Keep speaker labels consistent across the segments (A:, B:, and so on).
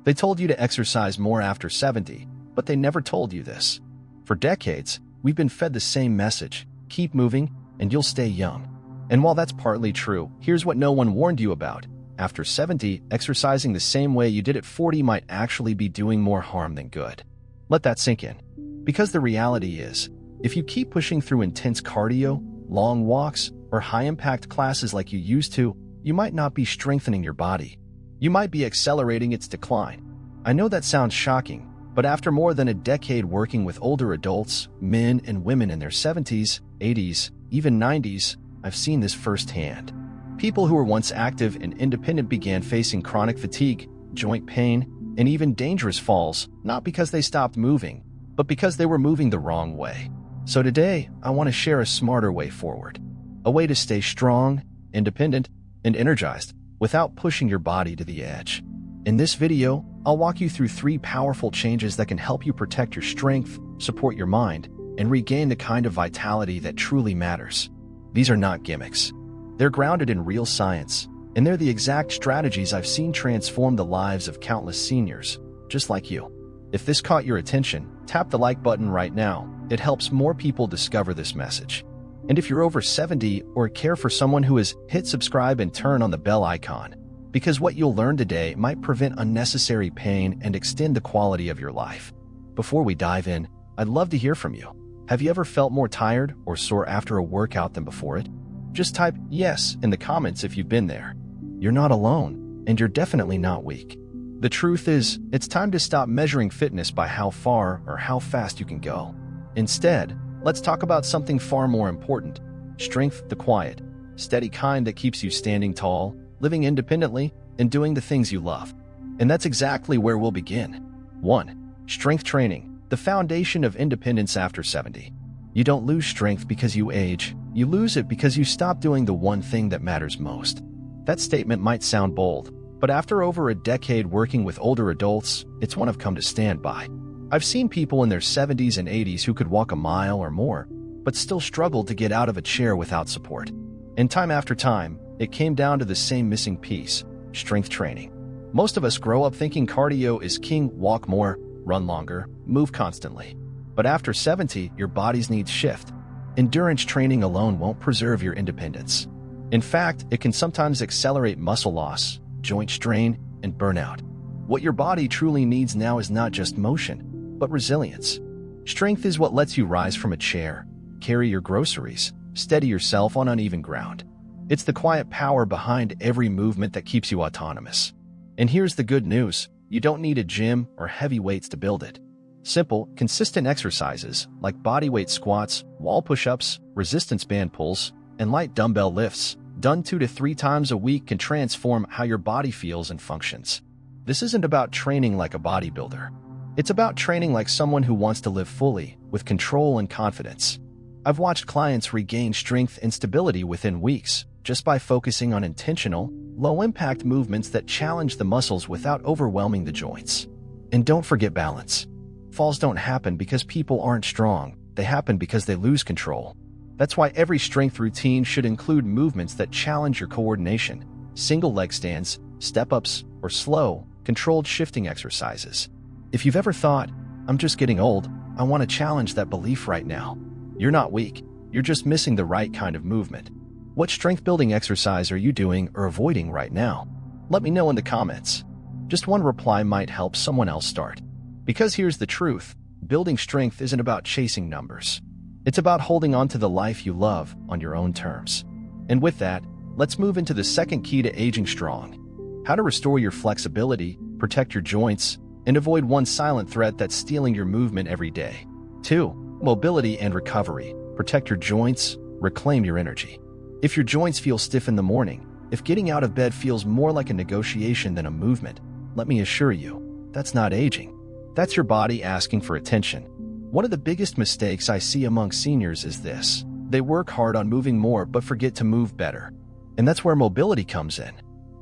A: They told you to exercise more after 70, but they never told you this. For decades, we've been fed the same message: keep moving and you'll stay young. And while that's partly true, here's what no one warned you about. After 70, exercising the same way you did at 40 might actually be doing more harm than good. Let that sink in. Because the reality is, if you keep pushing through intense cardio, long walks, or high-impact classes like you used to, you might not be strengthening your body. You might be accelerating its decline. I know that sounds shocking, but after more than a decade working with older adults, men and women in their 70s, 80s, even 90s, I've seen this firsthand. People who were once active and independent began facing chronic fatigue, joint pain, and even dangerous falls, not because they stopped moving, but because they were moving the wrong way. So today, I want to share a smarter way forward. A way to stay strong, independent, and energized without pushing your body to the edge. In this video, I'll walk you through 3 powerful changes that can help you protect your strength, support your mind, and regain the kind of vitality that truly matters. These are not gimmicks. They're grounded in real science, and they're the exact strategies I've seen transform the lives of countless seniors, just like you. If this caught your attention, tap the like button right now. It helps more people discover this message. And if you're over 70 or care for someone who has, hit subscribe and turn on the bell icon, because what you'll learn today might prevent unnecessary pain and extend the quality of your life. Before we dive in, I'd love to hear from you. Have you ever felt more tired or sore after a workout than before it? Just type yes in the comments if you've been there. You're not alone, and you're definitely not weak. The truth is, it's time to stop measuring fitness by how far or how fast you can go. Instead, let's talk about something far more important: strength, the quiet, steady kind that keeps you standing tall, living independently, and doing the things you love. And that's exactly where we'll begin. 1. Strength training, the foundation of independence after 70. You don't lose strength because you age. You lose it because you stop doing the one thing that matters most. That statement might sound bold, but after over a decade working with older adults, it's one I've come to stand by. I've seen people in their 70s and 80s who could walk a mile or more, but still struggled to get out of a chair without support. And time after time, it came down to the same missing piece: strength training. Most of us grow up thinking cardio is king: walk more, run longer, move constantly. But after 70, your body's needs shift. Endurance training alone won't preserve your independence. In fact, it can sometimes accelerate muscle loss, joint strain, and burnout. What your body truly needs now is not just motion, but resilience. Strength is what lets you rise from a chair, carry your groceries, steady yourself on uneven ground. It's the quiet power behind every movement that keeps you autonomous. And here's the good news: you don't need a gym or heavy weights to build it. Simple, consistent exercises like bodyweight squats, wall push-ups, resistance band pulls, and light dumbbell lifts, done 2 to 3 times a week, can transform how your body feels and functions. This isn't about training like a bodybuilder. It's about training like someone who wants to live fully, with control and confidence. I've watched clients regain strength and stability within weeks, just by focusing on intentional, low-impact movements that challenge the muscles without overwhelming the joints. And don't forget balance. Falls don't happen because people aren't strong. They happen because they lose control. That's why every strength routine should include movements that challenge your coordination: single leg stands, step-ups, or slow, controlled shifting exercises. If you've ever thought, "I'm just getting old," I want to challenge that belief right now. You're not weak. You're just missing the right kind of movement. What strength-building exercise are you doing or avoiding right now? Let me know in the comments. Just one reply might help someone else start. Because here's the truth: building strength isn't about chasing numbers. It's about holding on to the life you love on your own terms. And with that, let's move into the second key to aging strong: how to restore your flexibility, protect your joints, and avoid one silent threat that's stealing your movement every day. 2. Mobility and recovery. Protect your joints, reclaim your energy. If your joints feel stiff in the morning, if getting out of bed feels more like a negotiation than a movement, let me assure you, that's not aging. That's your body asking for attention. One of the biggest mistakes I see among seniors is this: they work hard on moving more but forget to move better. And that's where mobility comes in.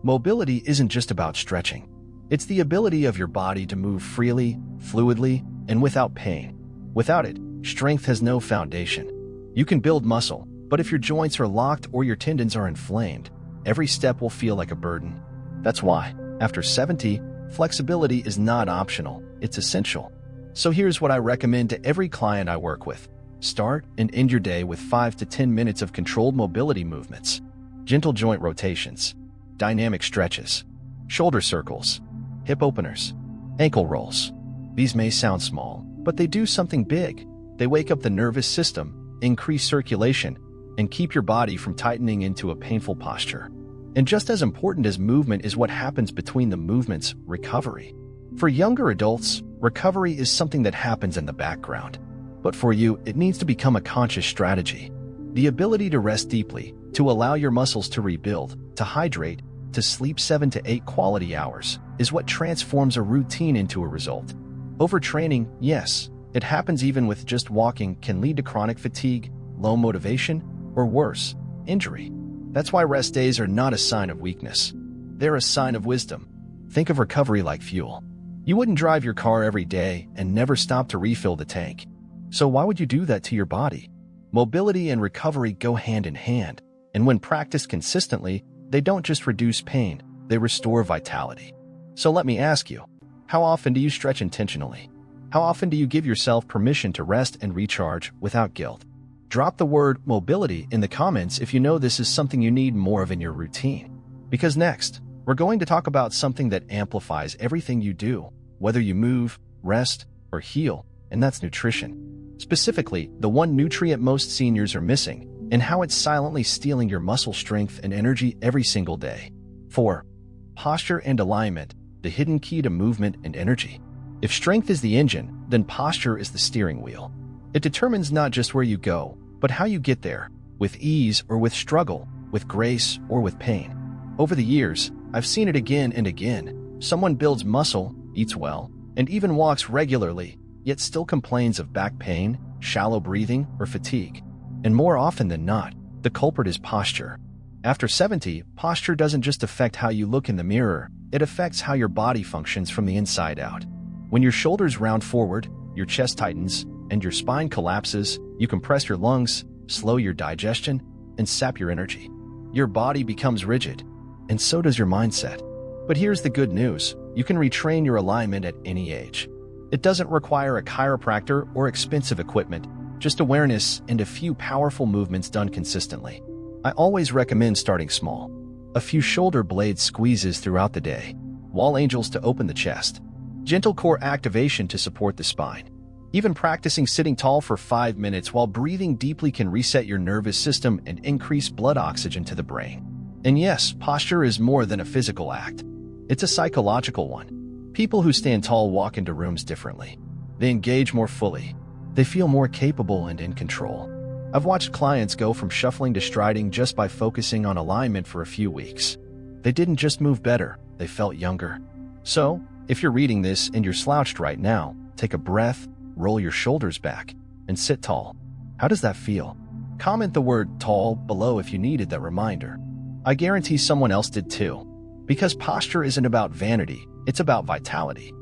A: Mobility isn't just about stretching. It's the ability of your body to move freely, fluidly, and without pain. Without it, strength has no foundation. You can build muscle, but if your joints are locked or your tendons are inflamed, every step will feel like a burden. That's why, after 70, Flexibility is not optional, it's essential. So here's what I recommend to every client I work with. Start and end your day with 5 to 10 minutes of controlled mobility movements, gentle joint rotations, dynamic stretches, shoulder circles, hip openers, ankle rolls. These may sound small, but they do something big. They wake up the nervous system, increase circulation, and keep your body from tightening into a painful posture. And just as important as movement is what happens between the movements, recovery. For younger adults, recovery is something that happens in the background. But for you, it needs to become a conscious strategy. The ability to rest deeply, to allow your muscles to rebuild, to hydrate, to sleep 7 to 8 quality hours, is what transforms a routine into a result. Overtraining, yes, it happens even with just walking, can lead to chronic fatigue, low motivation, or worse, injury. That's why rest days are not a sign of weakness. They're a sign of wisdom. Think of recovery like fuel. You wouldn't drive your car every day and never stop to refill the tank. So why would you do that to your body? Mobility and recovery go hand in hand, and when practiced consistently, they don't just reduce pain, they restore vitality. So let me ask you, how often do you stretch intentionally? How often do you give yourself permission to rest and recharge without guilt? Drop the word mobility in the comments if you know this is something you need more of in your routine. Because next, we're going to talk about something that amplifies everything you do, whether you move, rest, or heal, and that's nutrition. Specifically, the one nutrient most seniors are missing, and how it's silently stealing your muscle strength and energy every single day. 4. Posture and alignment, the hidden key to movement and energy. If strength is the engine, then posture is the steering wheel. It determines not just where you go, but how you get there, with ease or with struggle, with grace or with pain. Over the years, I've seen it again and again. Someone builds muscle, eats well, and even walks regularly, yet still complains of back pain, shallow breathing, or fatigue. And more often than not, the culprit is posture. After 70, posture doesn't just affect how you look in the mirror, it affects how your body functions from the inside out. When your shoulders round forward, your chest tightens, and your spine collapses, you compress your lungs, slow your digestion, and sap your energy. Your body becomes rigid, and so does your mindset. But here's the good news, you can retrain your alignment at any age. It doesn't require a chiropractor or expensive equipment, just awareness and a few powerful movements done consistently. I always recommend starting small. A few shoulder blade squeezes throughout the day, wall angels to open the chest, gentle core activation to support the spine. Even practicing sitting tall for 5 minutes while breathing deeply can reset your nervous system and increase blood oxygen to the brain. And yes, posture is more than a physical act. It's a psychological one. People who stand tall walk into rooms differently. They engage more fully. They feel more capable and in control. I've watched clients go from shuffling to striding just by focusing on alignment for a few weeks. They didn't just move better, they felt younger. So, if you're reading this and you're slouched right now, take a breath, roll your shoulders back, and sit tall. How does that feel? Comment the word tall below if you needed that reminder. I guarantee someone else did too. Because posture isn't about vanity, it's about vitality.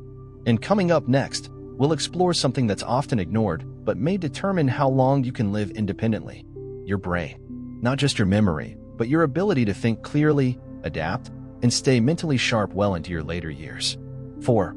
A: And coming up next, we'll explore something that's often ignored, but may determine how long you can live independently. Your brain. Not just your memory, but your ability to think clearly, adapt, and stay mentally sharp well into your later years. 4.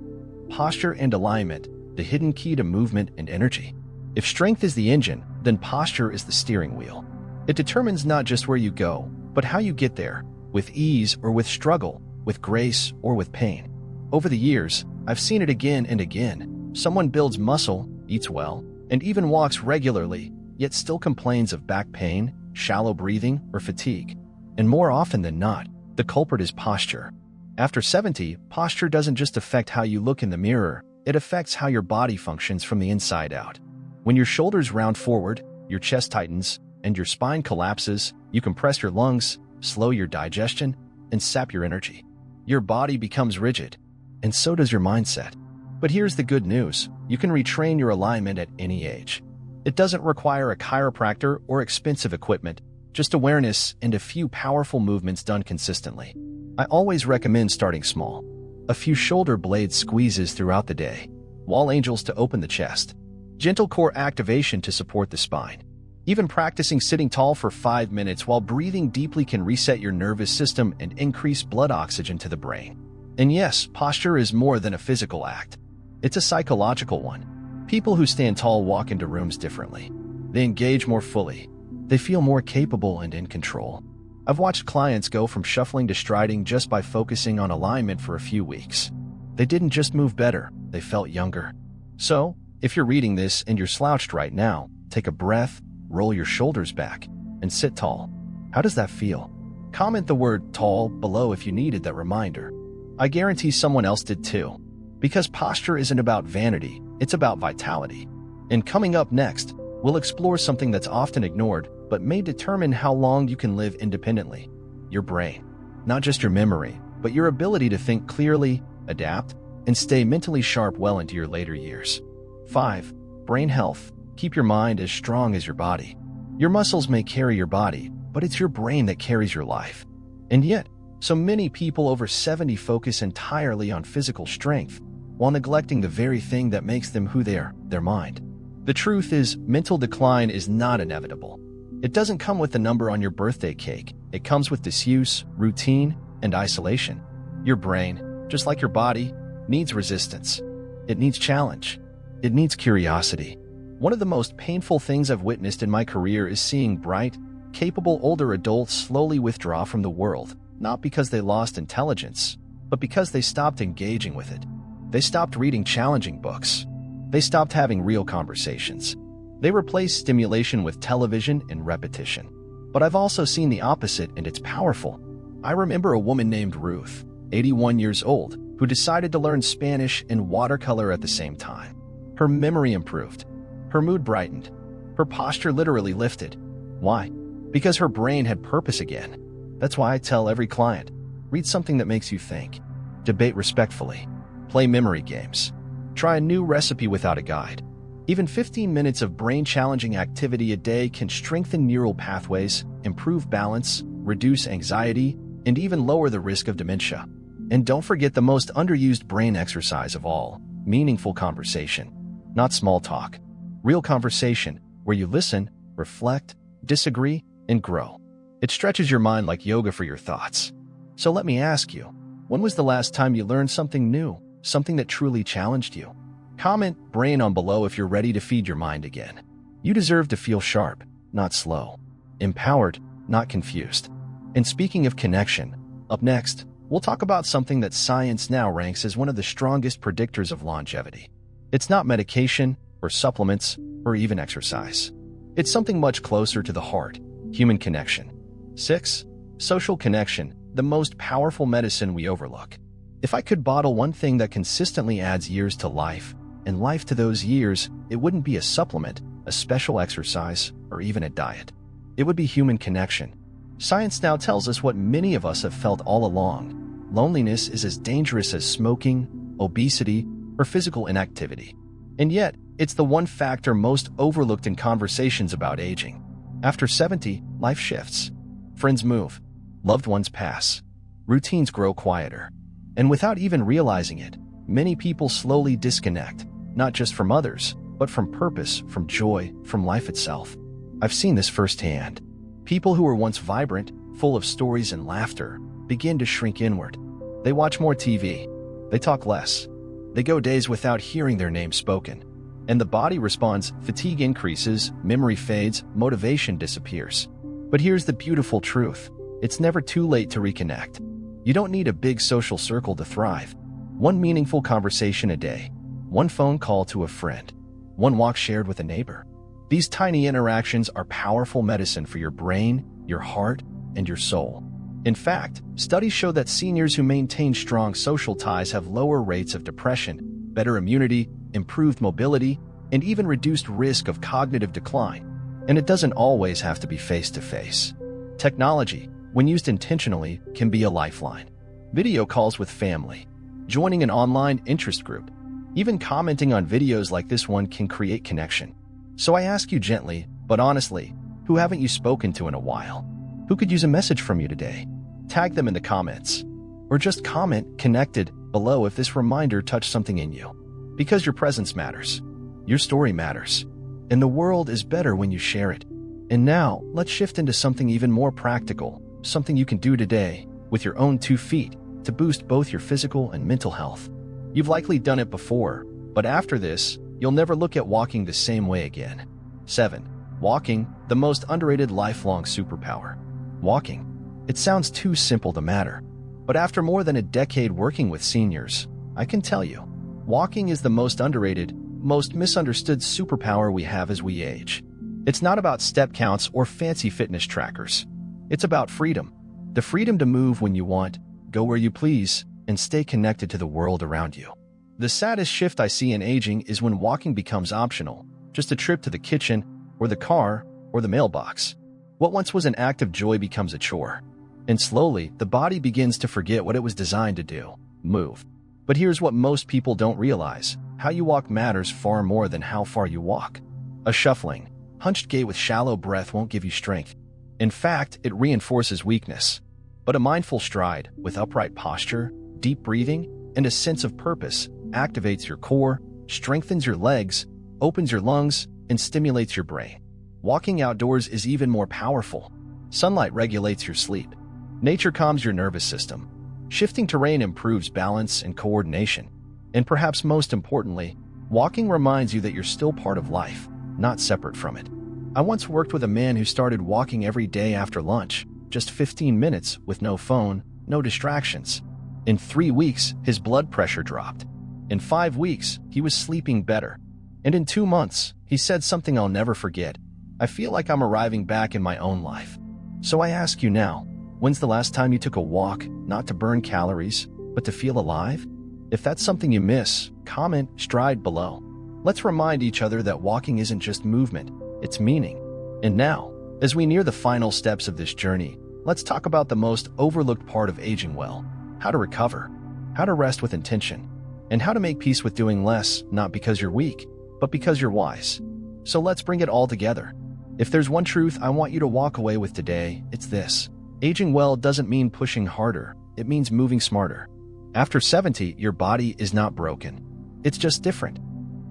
A: Posture and alignment, the hidden key to movement and energy. If strength is the engine, then posture is the steering wheel. It determines not just where you go, but how you get there, with ease or with struggle, with grace or with pain. Over the years, I've seen it again and again. Someone builds muscle, eats well, and even walks regularly, yet still complains of back pain, shallow breathing, or fatigue. And more often than not, the culprit is posture. After 70, posture doesn't just affect how you look in the mirror, it affects how your body functions from the inside out. When your shoulders round forward, your chest tightens, and your spine collapses, you compress your lungs, slow your digestion, and sap your energy. Your body becomes rigid, and so does your mindset. But here's the good news, you can retrain your alignment at any age. It doesn't require a chiropractor or expensive equipment, just awareness and a few powerful movements done consistently. I always recommend starting small. A few shoulder blade squeezes throughout the day, wall angels to open the chest, gentle core activation to support the spine. Even practicing sitting tall for 5 minutes while breathing deeply can reset your nervous system and increase blood oxygen to the brain. And yes, posture is more than a physical act. It's a psychological one. People who stand tall walk into rooms differently. They engage more fully. They feel more capable and in control. I've watched clients go from shuffling to striding just by focusing on alignment for a few weeks. They didn't just move better, they felt younger. So, if you're reading this and you're slouched right now, take a breath, roll your shoulders back, and sit tall. How does that feel? Comment the word tall below if you needed that reminder. I guarantee someone else did too. Because posture isn't about vanity, it's about vitality. And coming up next, we'll explore something that's often ignored, but may determine how long you can live independently. Your brain. Not just your memory, but your ability to think clearly, adapt, and stay mentally sharp well into your later years. 5. Brain health. Keep your mind as strong as your body. Your muscles may carry your body, but it's your brain that carries your life. And yet, so many people over 70 focus entirely on physical strength, while neglecting the very thing that makes them who they are, their mind. The truth is, mental decline is not inevitable. It doesn't come with the number on your birthday cake. It comes with disuse, routine, and isolation. Your brain, just like your body, needs resistance. It needs challenge. It needs curiosity. One of the most painful things I've witnessed in my career is seeing bright, capable older adults slowly withdraw from the world, not because they lost intelligence, but because they stopped engaging with it. They stopped reading challenging books. They stopped having real conversations. They replaced stimulation with television and repetition. But I've also seen the opposite, and it's powerful. I remember a woman named Ruth, 81 years old, who decided to learn Spanish and watercolor at the same time. Her memory improved. Her mood brightened. Her posture literally lifted. Why? Because her brain had purpose again. That's why I tell every client, read something that makes you think. Debate respectfully. Play memory games. Try a new recipe without a guide. Even 15 minutes of brain-challenging activity a day can strengthen neural pathways, improve balance, reduce anxiety, and even lower the risk of dementia. And don't forget the most underused brain exercise of all, meaningful conversation. Not small talk. Real conversation, where you listen, reflect, disagree, and grow. It stretches your mind like yoga for your thoughts. So let me ask you, when was the last time you learned something new, something that truly challenged you? Comment brain on below if you're ready to feed your mind again. You deserve to feel sharp, not slow. Empowered, not confused. And speaking of connection, up next, we'll talk about something that science now ranks as one of the strongest predictors of longevity. It's not medication, or supplements, or even exercise. It's something much closer to the heart, human connection. 6. Social connection, the most powerful medicine we overlook. If I could bottle one thing that consistently adds years to life, and life to those years, it wouldn't be a supplement, a special exercise, or even a diet. It would be human connection. Science now tells us what many of us have felt all along. Loneliness is as dangerous as smoking, obesity, or physical inactivity. And yet, it's the one factor most overlooked in conversations about aging. After 70, life shifts. Friends move. Loved ones pass. Routines grow quieter. And without even realizing it, many people slowly disconnect, not just from others, but from purpose, from joy, from life itself. I've seen this firsthand. People who were once vibrant, full of stories and laughter, begin to shrink inward. They watch more TV. They talk less. They go days without hearing their name spoken. And the body responds, fatigue increases, memory fades, motivation disappears. But here's the beautiful truth. It's never too late to reconnect. You don't need a big social circle to thrive. One meaningful conversation a day. One phone call to a friend. One walk shared with a neighbor. These tiny interactions are powerful medicine for your brain, your heart, and your soul. In fact, studies show that seniors who maintain strong social ties have lower rates of depression, better immunity, improved mobility, and even reduced risk of cognitive decline. And it doesn't always have to be face-to-face. Technology, when used intentionally, can be a lifeline. Video calls with family, joining an online interest group, even commenting on videos like this one can create connection. So I ask you gently, but honestly, who haven't you spoken to in a while? Who could use a message from you today? Tag them in the comments. Or just comment connected below if this reminder touched something in you. Because your presence matters. Your story matters. And the world is better when you share it. And now, let's shift into something even more practical, something you can do today, with your own 2 feet, to boost both your physical and mental health. You've likely done it before, but after this, you'll never look at walking the same way again. 7. Walking, the most underrated lifelong superpower. Walking. It sounds too simple to matter, but after more than a decade working with seniors, I can tell you, walking is the most underrated, most misunderstood superpower we have as we age. It's not about step counts or fancy fitness trackers. It's about freedom. The freedom to move when you want, go where you please, and stay connected to the world around you. The saddest shift I see in aging is when walking becomes optional, just a trip to the kitchen, or the car, or the mailbox. What once was an act of joy becomes a chore. And slowly, the body begins to forget what it was designed to do: move. But here's what most people don't realize. How you walk matters far more than how far you walk. A shuffling, hunched gait with shallow breath won't give you strength. In fact, it reinforces weakness. But a mindful stride, with upright posture, deep breathing, and a sense of purpose, activates your core, strengthens your legs, opens your lungs, and stimulates your brain. Walking outdoors is even more powerful. Sunlight regulates your sleep. Nature calms your nervous system. Shifting terrain improves balance and coordination. And perhaps most importantly, walking reminds you that you're still part of life, not separate from it. I once worked with a man who started walking every day after lunch, just 15 minutes with no phone, no distractions. In 3 weeks, his blood pressure dropped. In 5 weeks, he was sleeping better. And in 2 months, he said something I'll never forget: "I feel like I'm arriving back in my own life." So I ask you now, when's the last time you took a walk, not to burn calories, but to feel alive? If that's something you miss, comment "stride" below. Let's remind each other that walking isn't just movement, it's meaning. And now, as we near the final steps of this journey, let's talk about the most overlooked part of aging well: how to recover, how to rest with intention, and how to make peace with doing less, not because you're weak, but because you're wise. So let's bring it all together. If there's one truth I want you to walk away with today, it's this: aging well doesn't mean pushing harder, it means moving smarter. After 70, your body is not broken. It's just different.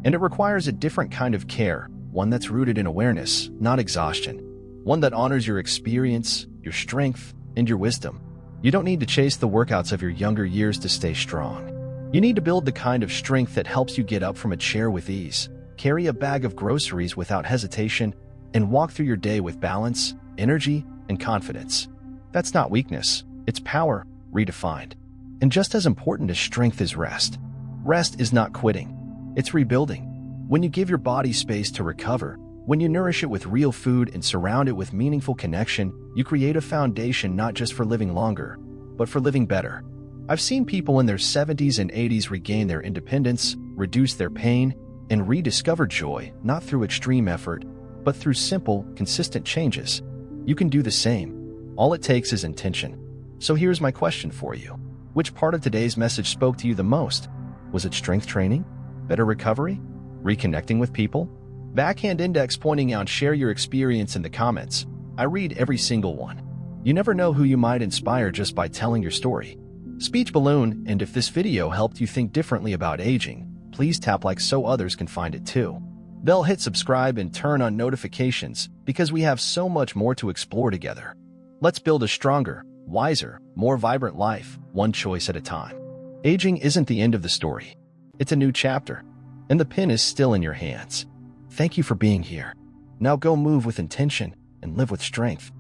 A: And it requires a different kind of care, one that's rooted in awareness, not exhaustion. One that honors your experience, your strength, and your wisdom. You don't need to chase the workouts of your younger years to stay strong. You need to build the kind of strength that helps you get up from a chair with ease, carry a bag of groceries without hesitation, and walk through your day with balance, energy, and confidence. That's not weakness, it's power, redefined. And just as important as strength is rest. Rest is not quitting, it's rebuilding. When you give your body space to recover, when you nourish it with real food and surround it with meaningful connection, you create a foundation not just for living longer, but for living better. I've seen people in their 70s and 80s regain their independence, reduce their pain, and rediscover joy, not through extreme effort, but through simple, consistent changes. You can do the same. All it takes is intention. So here's my question for you. Which part of today's message spoke to you the most? Was it strength training? Better recovery? Reconnecting with people? Backhand index pointing out, share your experience in the comments. I read every single one. You never know who you might inspire just by telling your story. Speech balloon, and if this video helped you think differently about aging, please tap like so others can find it too. Bell, hit subscribe and turn on notifications because we have so much more to explore together. Let's build a stronger, wiser, more vibrant life, one choice at a time. Aging isn't the end of the story. It's a new chapter, and the pen is still in your hands. Thank you for being here. Now go move with intention and live with strength.